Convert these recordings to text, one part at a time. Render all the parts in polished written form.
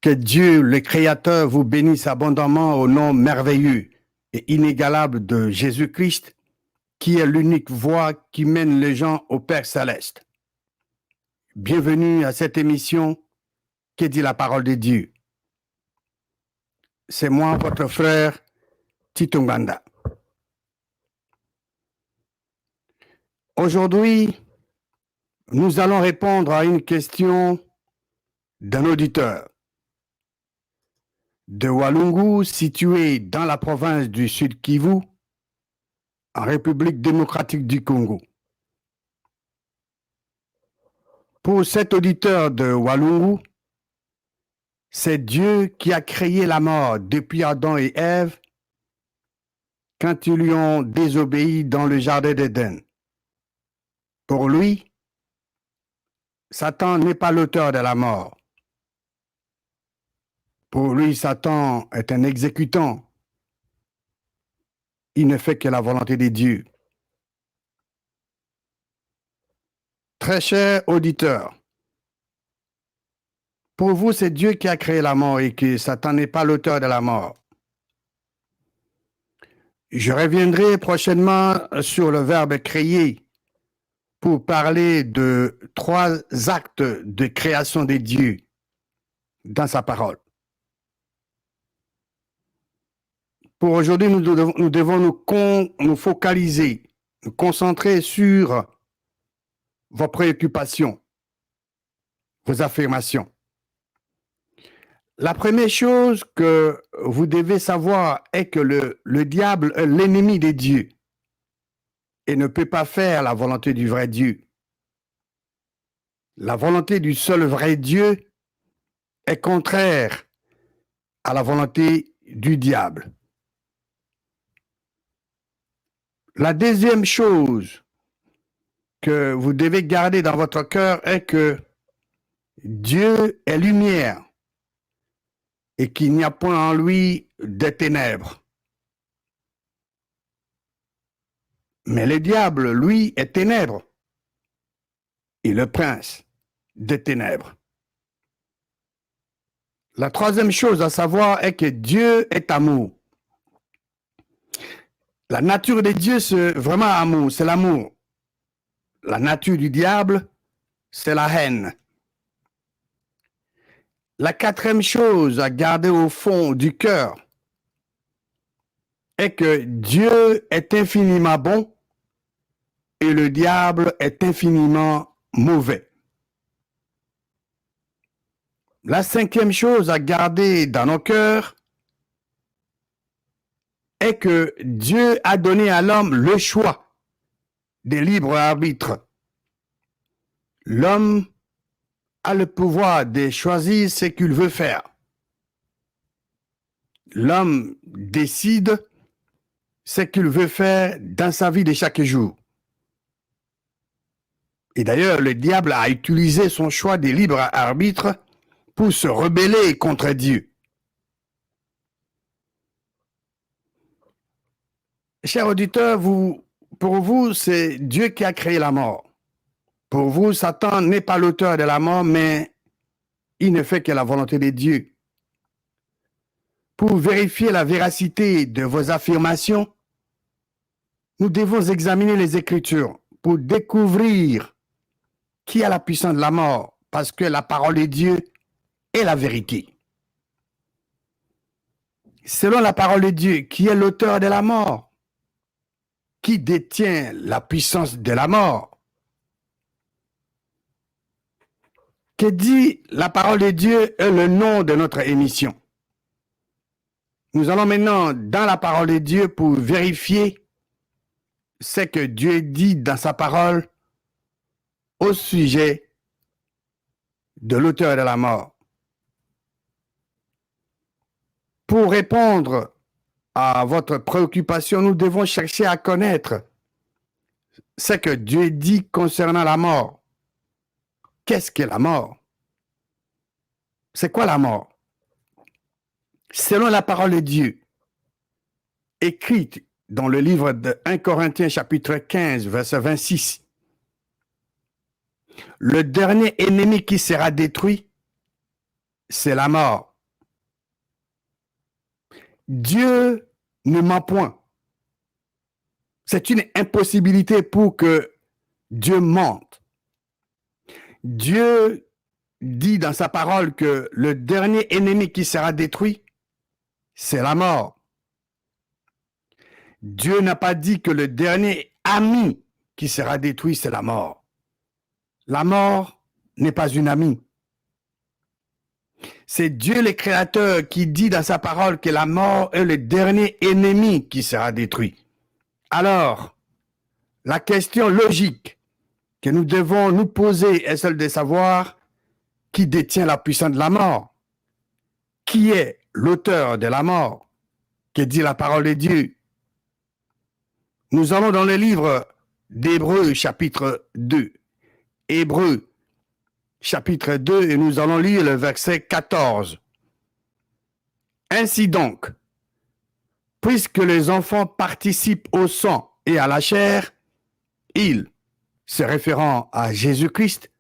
Que Dieu, le Créateur, vous bénisse abondamment au nom merveilleux et inégalable de Jésus-Christ, qui est l'unique voie qui mène les gens au Père Céleste. Bienvenue à cette émission qui dit la parole de Dieu. C'est moi, votre frère Tito Nganda. Aujourd'hui, nous allons répondre à une question d'un auditeur de Walungu, situé dans la province du Sud Kivu, en République démocratique du Congo. Pour cet auditeur de Walungu, c'est Dieu qui a créé la mort depuis Adam et Ève quand ils lui ont désobéi dans le jardin d'Éden. Pour lui, Satan n'est pas l'auteur de la mort. Pour lui, Satan est un exécutant. Il ne fait que la volonté de Dieu. Très cher auditeur, pour vous, c'est Dieu qui a créé la mort et que Satan n'est pas l'auteur de la mort. Je reviendrai prochainement sur le verbe créer pour parler de 3 actes de création de Dieu dans sa parole. Pour aujourd'hui, nous devons nous focaliser, nous concentrer sur vos préoccupations, vos affirmations. La première chose que vous devez savoir est que le diable est l'ennemi de Dieu et ne peut pas faire la volonté du vrai Dieu. La volonté du seul vrai Dieu est contraire à la volonté du diable. La deuxième chose que vous devez garder dans votre cœur est que Dieu est lumière et qu'il n'y a point en lui de ténèbres. Mais le diable, lui, est ténèbres et le prince des ténèbres. La troisième chose à savoir est que Dieu est amour. La nature de Dieu, c'est vraiment amour, c'est l'amour. La nature du diable, c'est la haine. La quatrième chose à garder au fond du cœur est que Dieu est infiniment bon et le diable est infiniment mauvais. La cinquième chose à garder dans nos cœurs est que Dieu a donné à l'homme le choix des libres arbitres. L'homme a le pouvoir de choisir ce qu'il veut faire. L'homme décide ce qu'il veut faire dans sa vie de chaque jour. Et d'ailleurs, le diable a utilisé son choix des libres arbitres pour se rebeller contre Dieu. Chers auditeurs, pour vous, c'est Dieu qui a créé la mort. Pour vous, Satan n'est pas l'auteur de la mort, mais il ne fait que la volonté de Dieu. Pour vérifier la véracité de vos affirmations, nous devons examiner les Écritures pour découvrir qui a la puissance de la mort, parce que la parole de Dieu est la vérité. Selon la parole de Dieu, qui est l'auteur de la mort? Qui détient la puissance de la mort? Que dit la parole de Dieu est le nom de notre émission. Nous allons maintenant dans la parole de Dieu pour vérifier ce que Dieu dit dans sa parole au sujet de l'auteur de la mort. Pour répondre à votre préoccupation, nous devons chercher à connaître ce que Dieu dit concernant la mort. Qu'est-ce qu'est la mort? C'est quoi la mort? Selon la parole de Dieu, écrite dans le livre de 1 Corinthiens chapitre 15, verset 26, le dernier ennemi qui sera détruit, c'est la mort. Dieu ne ment point. C'est une impossibilité pour que Dieu mente. Dieu dit dans sa parole que le dernier ennemi qui sera détruit, c'est la mort. Dieu n'a pas dit que le dernier ami qui sera détruit, c'est la mort. La mort n'est pas une amie. C'est Dieu le Créateur qui dit dans sa parole que la mort est le dernier ennemi qui sera détruit. Alors, la question logique que nous devons nous poser est celle de savoir qui détient la puissance de la mort. Qui est l'auteur de la mort? Que dit la parole de Dieu? Nous allons dans le livre d'Hébreux chapitre 2. Hébreux chapitre 2 et nous allons lire le verset 14. Ainsi donc, puisque les enfants participent au sang et à la chair, ils, se référant à Jésus-Christ,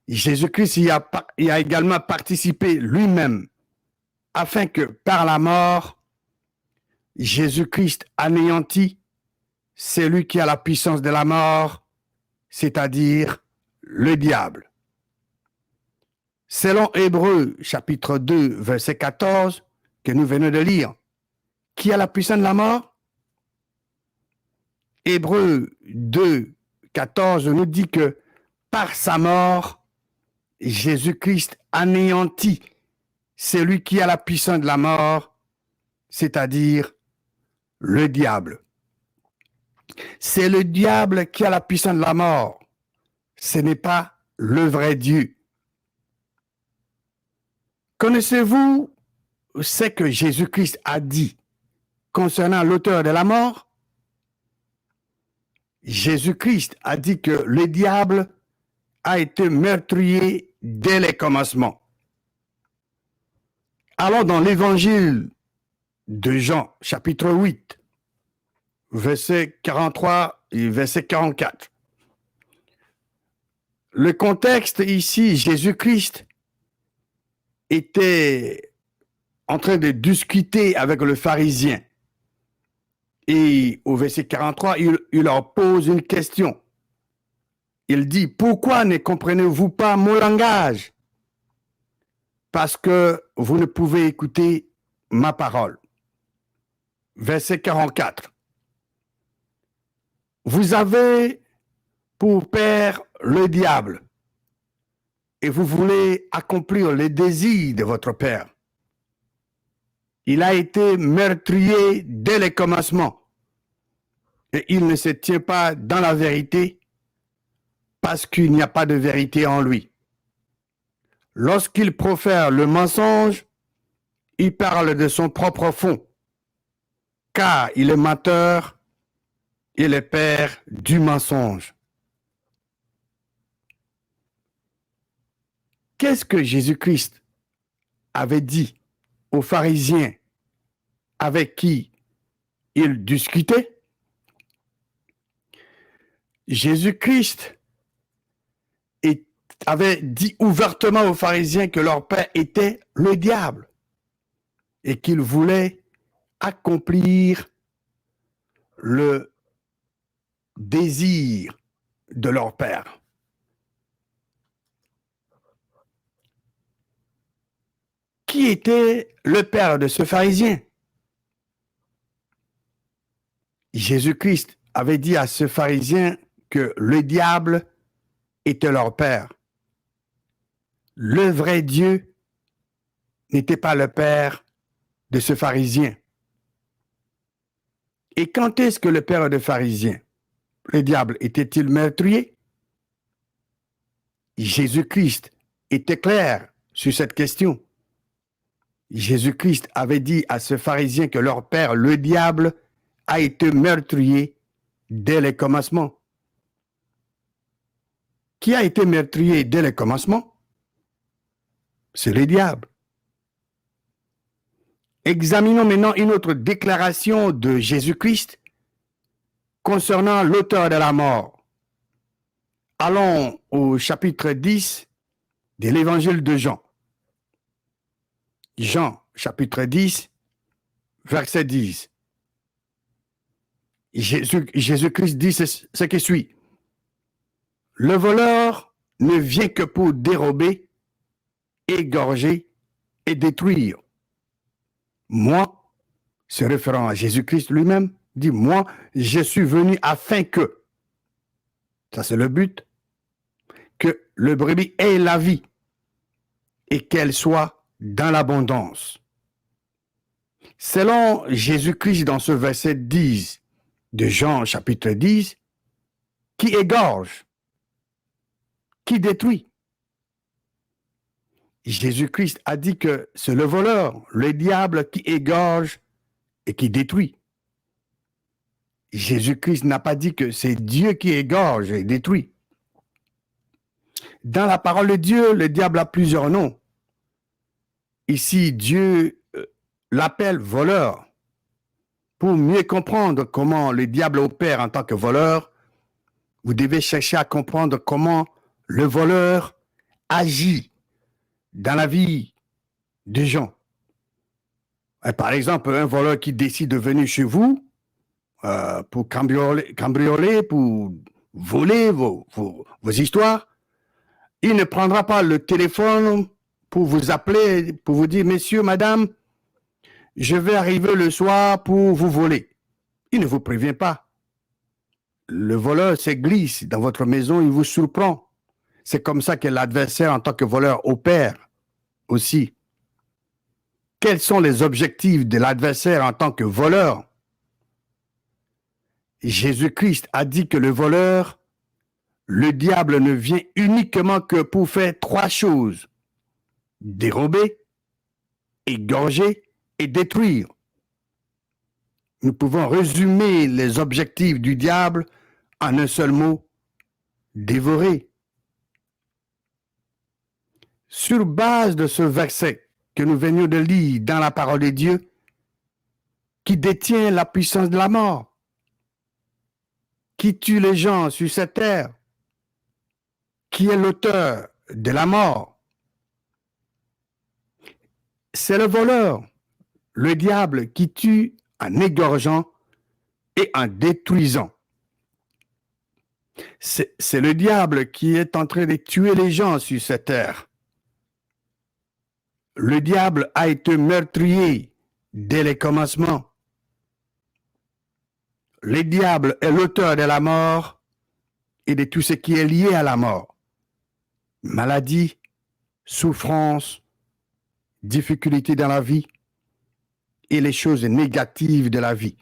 Jésus-Christ y a également participé lui-même, afin que par la mort, Jésus-Christ anéantit celui qui a la puissance de la mort, c'est-à-dire le diable. Selon Hébreux chapitre 2, verset 14, que nous venons de lire, qui a la puissance de la mort? Hébreux 2, 14 nous dit que par sa mort, Jésus-Christ anéantit celui qui a la puissance de la mort, c'est-à-dire le diable. C'est le diable qui a la puissance de la mort. Ce n'est pas le vrai Dieu. Connaissez-vous ce que Jésus-Christ a dit concernant l'auteur de la mort? Jésus-Christ a dit que le diable a été meurtrier dès les commencements. Allons dans l'évangile de Jean, chapitre 8, verset 43 et verset 44. Le contexte ici, Jésus-Christ était en train de discuter avec le pharisien. Et au verset 43, il leur pose une question. Il dit, pourquoi ne comprenez-vous pas mon langage? Parce que vous ne pouvez écouter ma parole. Verset 44. Vous avez pour père le diable et vous voulez accomplir les désirs de votre père. Il a été meurtrier dès les commencements et il ne se tient pas dans la vérité parce qu'il n'y a pas de vérité en lui. Lorsqu'il profère le mensonge, il parle de son propre fond, car il est menteur et le père du mensonge. Qu'est-ce que Jésus-Christ avait dit aux pharisiens avec qui il discutait? Jésus-Christ avait dit ouvertement aux pharisiens que leur père était le diable et qu'il voulait accomplir le désir de leur père. Qui était le père de ce pharisien? Jésus-Christ avait dit à ce pharisien que le diable était leur père. Le vrai Dieu n'était pas le père de ce pharisien. Et quand est-ce que le père de pharisien, le diable, était-il meurtrier? Jésus-Christ était clair sur cette question. Jésus-Christ avait dit à ce pharisien que leur père, le diable, a été meurtrier dès les commencements. Qui a été meurtrier dès les commencements? C'est le diable. Examinons maintenant une autre déclaration de Jésus-Christ concernant l'auteur de la mort. Allons au chapitre 10 de l'évangile de Jean. Jean, chapitre 10, verset 10. Jésus-Christ dit ce qui suit. Le voleur ne vient que pour dérober, égorger et détruire. Moi, se référant à Jésus-Christ lui-même, dit, moi, je suis venu afin que, ça c'est le but, que le brebis ait la vie et qu'elle soit dans l'abondance. Selon Jésus-Christ dans ce verset 10 de Jean chapitre 10, qui égorge, qui détruit. Jésus-Christ a dit que c'est le voleur, le diable qui égorge et qui détruit. Jésus-Christ n'a pas dit que c'est Dieu qui égorge et détruit. Dans la parole de Dieu, le diable a plusieurs noms. Ici, Dieu l'appelle voleur. Pour mieux comprendre comment le diable opère en tant que voleur, vous devez chercher à comprendre comment le voleur agit dans la vie des gens. Par exemple, un voleur qui décide de venir chez vous pour cambrioler, pour voler vos histoires, il ne prendra pas le téléphone pour vous appeler, pour vous dire, messieurs, madame, je vais arriver le soir pour vous voler. Il ne vous prévient pas. Le voleur se glisse dans votre maison, il vous surprend. C'est comme ça que l'adversaire en tant que voleur opère aussi. Quels sont les objectifs de l'adversaire en tant que voleur? Jésus-Christ a dit que le voleur, le diable ne vient uniquement que pour faire trois choses: dérober, égorger et détruire. Nous pouvons résumer les objectifs du diable en un seul mot: dévorer. Sur base de ce verset que nous venions de lire dans la parole de Dieu, qui détient la puissance de la mort, qui tue les gens sur cette terre, qui est l'auteur de la mort, c'est le voleur, le diable, qui tue en égorgeant et en détruisant. C'est le diable qui est en train de tuer les gens sur cette terre. Le diable a été meurtrier dès les commencements. Le diable est l'auteur de la mort et de tout ce qui est lié à la mort. Maladie, souffrance, difficultés dans la vie et les choses négatives de la vie.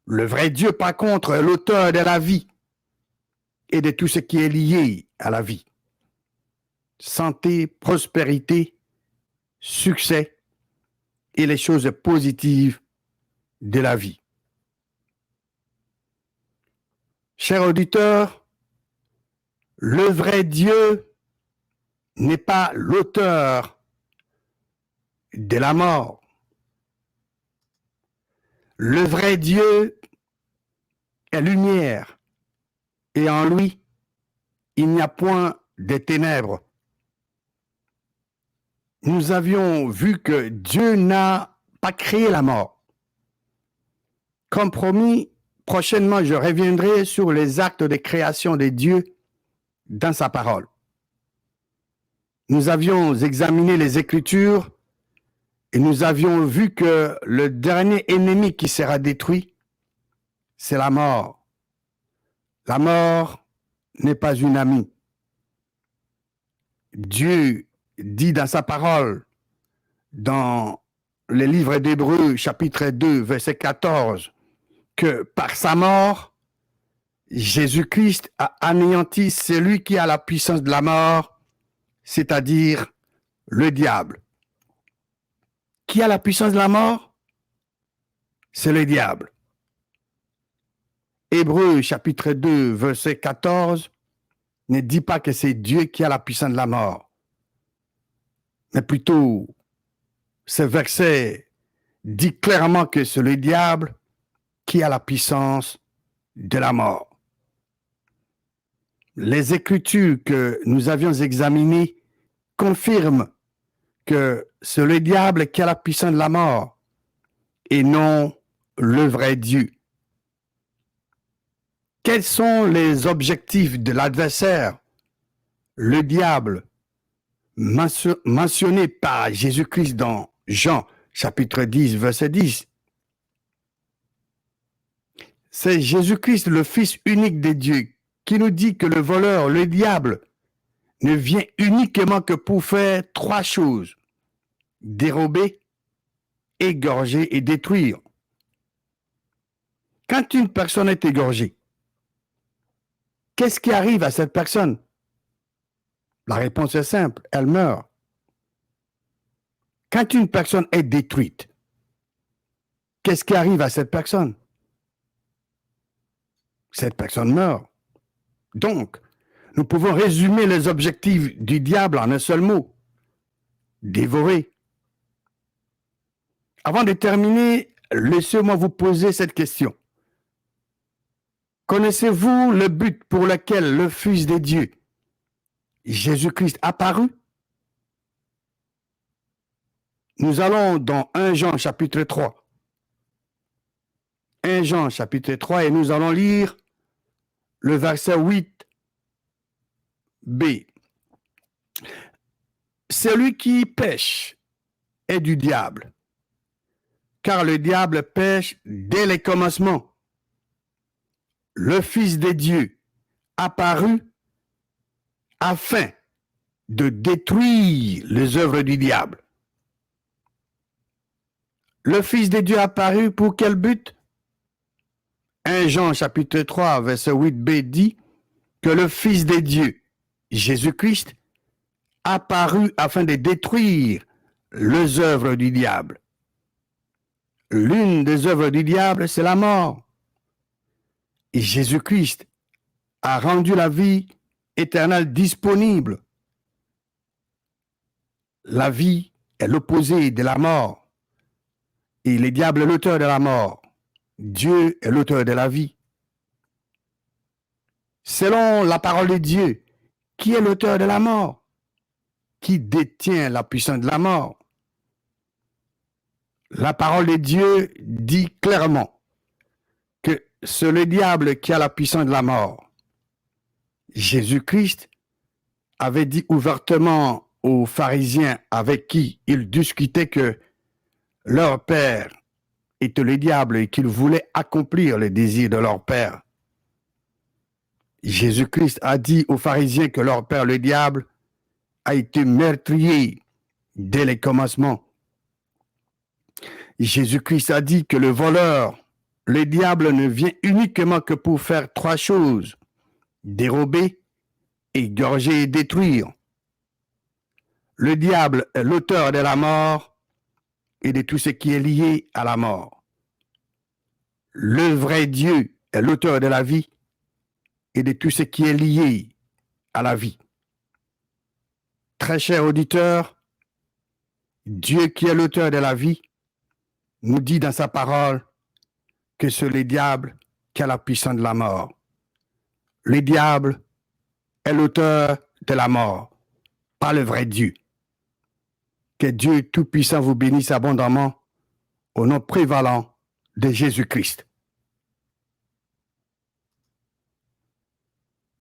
Le vrai Dieu, par contre, est l'auteur de la vie et de tout ce qui est lié à la vie. Santé, prospérité, succès et les choses positives de la vie. Chers auditeurs, le vrai Dieu n'est pas l'auteur de la mort. Le vrai Dieu est lumière et en lui, il n'y a point de ténèbres. Nous avions vu que Dieu n'a pas créé la mort. Comme promis, prochainement, je reviendrai sur les actes de création de Dieu dans sa parole. Nous avions examiné les Écritures et nous avions vu que le dernier ennemi qui sera détruit, c'est la mort. La mort n'est pas une amie. Dieu dit dans sa parole, dans le livre d'Hébreux, chapitre 2, verset 14, que par sa mort, Jésus-Christ a anéanti celui qui a la puissance de la mort, c'est-à-dire le diable. Qui a la puissance de la mort? C'est le diable. Hébreux, chapitre 2, verset 14, ne dit pas que c'est Dieu qui a la puissance de la mort, mais plutôt, ce verset dit clairement que c'est le diable qui a la puissance de la mort. Les Écritures que nous avions examinées confirment que c'est le diable qui a la puissance de la mort et non le vrai Dieu. Quels sont les objectifs de l'adversaire, le diable, mentionné par Jésus-Christ dans Jean chapitre 10, verset 10? C'est Jésus-Christ, le Fils unique de Dieu, qui nous dit que le voleur, le diable, ne vient uniquement que pour faire trois choses: dérober, égorger et détruire. Quand une personne est égorgée, qu'est-ce qui arrive à cette personne? La réponse est simple, elle meurt. Quand une personne est détruite, qu'est-ce qui arrive à cette personne? Cette personne meurt. Donc, nous pouvons résumer les objectifs du diable en un seul mot: dévorer. Avant de terminer, laissez-moi vous poser cette question. Connaissez-vous le but pour lequel le Fils de Dieu, Jésus-Christ, apparut? Nous allons dans 1 Jean chapitre 3. 1 Jean chapitre 3 et nous allons lire le verset 8b. Celui qui pêche est du diable, car le diable pêche dès les commencements. Le Fils de Dieu apparut afin de détruire les œuvres du diable. Le Fils de Dieu apparut pour quel but? 1 Jean chapitre 3 verset 8b dit que le Fils de Dieu, Jésus-Christ, apparut afin de détruire les œuvres du diable. L'une des œuvres du diable, c'est la mort. Et Jésus-Christ a rendu la vie éternelle disponible. La vie est l'opposé de la mort. Et le diable est l'auteur de la mort. Dieu est l'auteur de la vie. Selon la parole de Dieu, qui est l'auteur de la mort? Qui détient la puissance de la mort? La parole de Dieu dit clairement que c'est le diable qui a la puissance de la mort. Jésus-Christ avait dit ouvertement aux pharisiens avec qui il discutait que leur père était le diable et qu'ils voulaient accomplir les désirs de leur père. Jésus-Christ a dit aux pharisiens que leur père, le diable, a été meurtrier dès les commencements. Jésus-Christ a dit que le voleur, le diable, ne vient uniquement que pour faire trois choses: dérober, égorger et détruire. Le diable est l'auteur de la mort et de tout ce qui est lié à la mort. Le vrai Dieu est l'auteur de la vie et de tout ce qui est lié à la vie. Très cher auditeur, Dieu qui est l'auteur de la vie nous dit dans sa parole que c'est le diable qui a la puissance de la mort. Le diable est l'auteur de la mort, pas le vrai Dieu. Que Dieu Tout-Puissant vous bénisse abondamment au nom prévalant de Jésus-Christ.